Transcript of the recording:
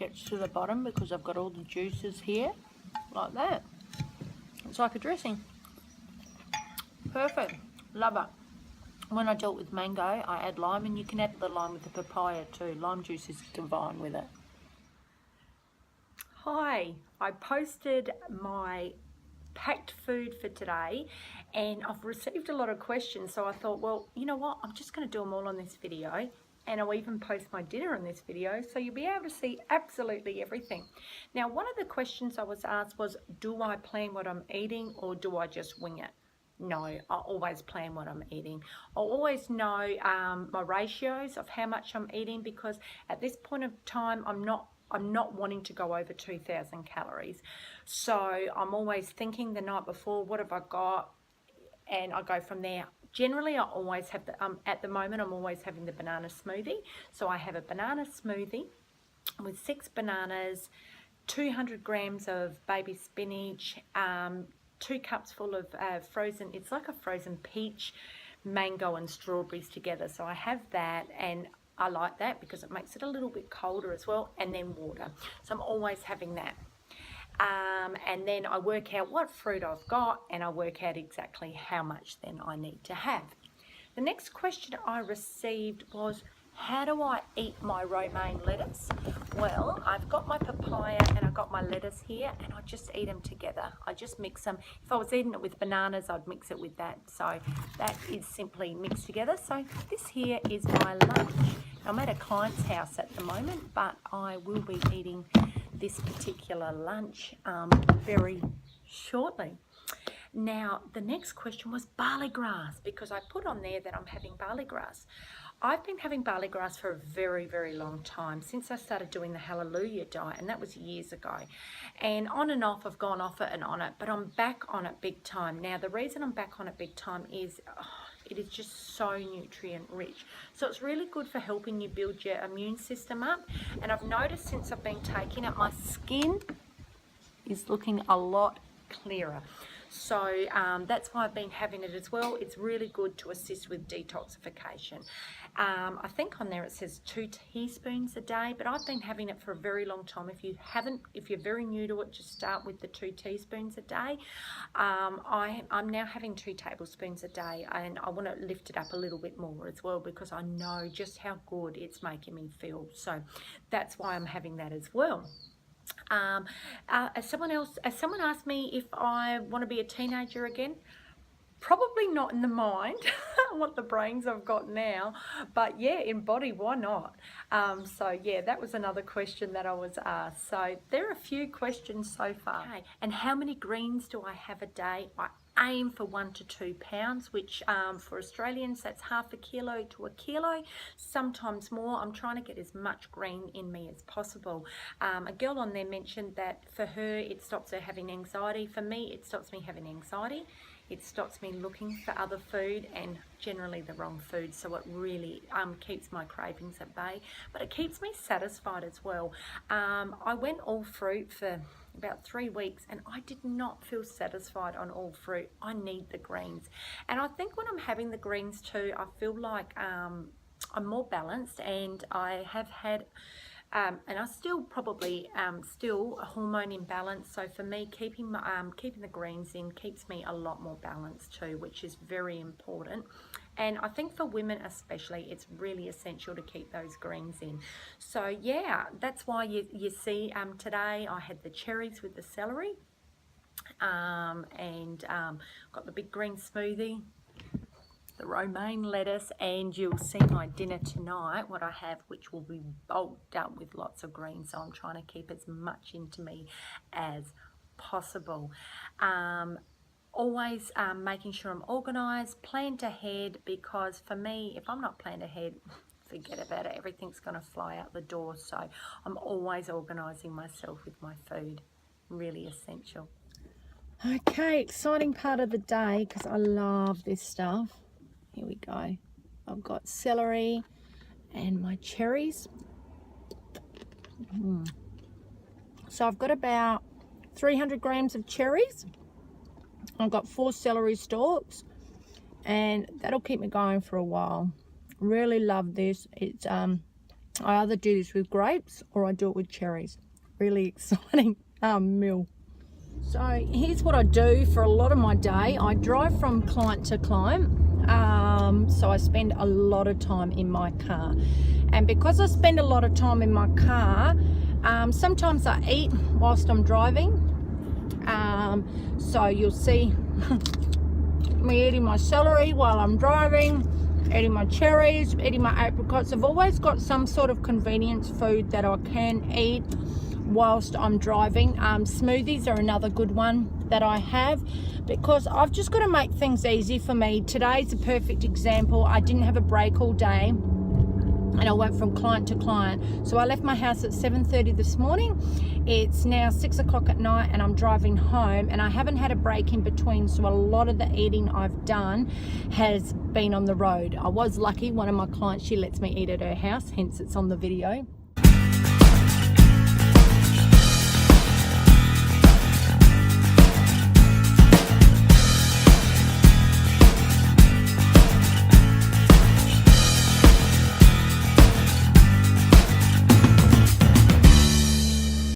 gets to the bottom because I've got all the juices here, like that. It's like a dressing. Perfect. Love it. When I do it with mango, I add lime, and you can add the lime with the papaya too. Lime juice is divine with it. Hi, I posted my packed food for today, and I've received a lot of questions, so I thought, well, you know what, I'm just going to do them all on this video, and I'll even post my dinner in this video, so you'll be able to see absolutely everything. Now, one of the questions I was asked was, do I plan what I'm eating, or do I just wing it? No, I always plan what I'm eating. I always know my ratios of how much I'm eating, because at this point of time, I'm not wanting to go over 2,000 calories. So I'm always thinking the night before, what have I got? And I go from there. Generally, I always have at the moment, I'm always having the banana smoothie. So I have a banana smoothie with 6 bananas, 200 grams of baby spinach, 2 cups full of frozen, it's like a frozen peach, mango and strawberries together. So I have that, and I like that because it makes it a little bit colder as well, and then water. So I'm always having that. And then I work out what fruit I've got, and I work out exactly how much then I need to have. The next question I received was, how do I eat my romaine lettuce? Well, I've got my papaya and I've got my lettuce here, and I just eat them together. I just mix them. If I was eating it with bananas, I'd mix it with that. So that is simply mixed together. So this here is my lunch. I'm at a client's house at the moment, but I will be eating this particular lunch very shortly. Now, the next question was barley grass, because I put on there that I'm having barley grass. I've been having barley grass for a very, very long time, since I started doing the Hallelujah diet, and that was years ago. And on and off, I've gone off it and on it, but I'm back on it big time. Now, the reason I'm back on it big time is it is just so nutrient rich. So it's really good for helping you build your immune system up. And I've noticed since I've been taking it, my skin is looking a lot clearer. So that's why I've been having it as well. It's really good to assist with detoxification. I think on there it says 2 teaspoons a day, but I've been having it for a very long time. If you're very new to it, just start with the 2 teaspoons a day. I'm now having 2 tablespoons a day, and I want to lift it up a little bit more as well, because I know just how good it's making me feel. So that's why I'm having that as well. Someone asked me if I want to be a teenager again. Probably not in the mind, what the brains I've got now, but yeah, in body, why not? So yeah, that was another question that I was asked. So there are a few questions so far. Okay. And how many greens do I have a day? I aim for 1 to 2 pounds, which for Australians, that's half a kilo to a kilo, sometimes more. I'm trying to get as much green in me as possible. A girl on there mentioned that for her, it stops her having anxiety. For me, it stops me having anxiety. It stops me looking for other food, and generally the wrong food, so it really keeps my cravings at bay, but it keeps me satisfied as well. I went all fruit for about 3 weeks, and I did not feel satisfied on all fruit. I need the greens, and I think when I'm having the greens too, I feel like I'm more balanced, and I have had and I still probably still a hormone imbalance. So for me, keeping the greens in keeps me a lot more balanced too, which is very important. And I think for women especially, it's really essential to keep those greens in. So yeah, that's why you see today I had the cherries with the celery, and got the big green smoothie, the romaine lettuce, and you'll see my dinner tonight, what I have, which will be bulked up with lots of greens. So I'm trying to keep as much into me as possible. Always making sure I'm organised, planned ahead, because for me, if I'm not planned ahead, forget about it. Everything's going to fly out the door. So I'm always organising myself with my food. Really essential. Okay, exciting part of the day, because I love this stuff. Here we go. I've got celery and my cherries. So I've got about 300 grams of cherries. I've got 4 celery stalks, and that'll keep me going for a while. Really love this. It's I either do this with grapes or I do it with cherries. Really exciting meal. So here's what I do for a lot of my day. I drive from client to client, so I spend a lot of time in my car. And because I spend a lot of time in my car, sometimes I eat whilst I'm driving. So you'll see me eating my celery while I'm driving, eating my cherries, eating my apricots. I've always got some sort of convenience food that I can eat whilst I'm driving. Smoothies are another good one that I have, because I've just got to make things easy for me. Today's a perfect example. I didn't have a break all day and I went from client to client. So I left my house at 7:30 this morning. It's now 6 o'clock at night and I'm driving home, and I haven't had a break in between, so a lot of the eating I've done has been on the road. I was lucky, one of my clients, she lets me eat at her house, hence it's on the video.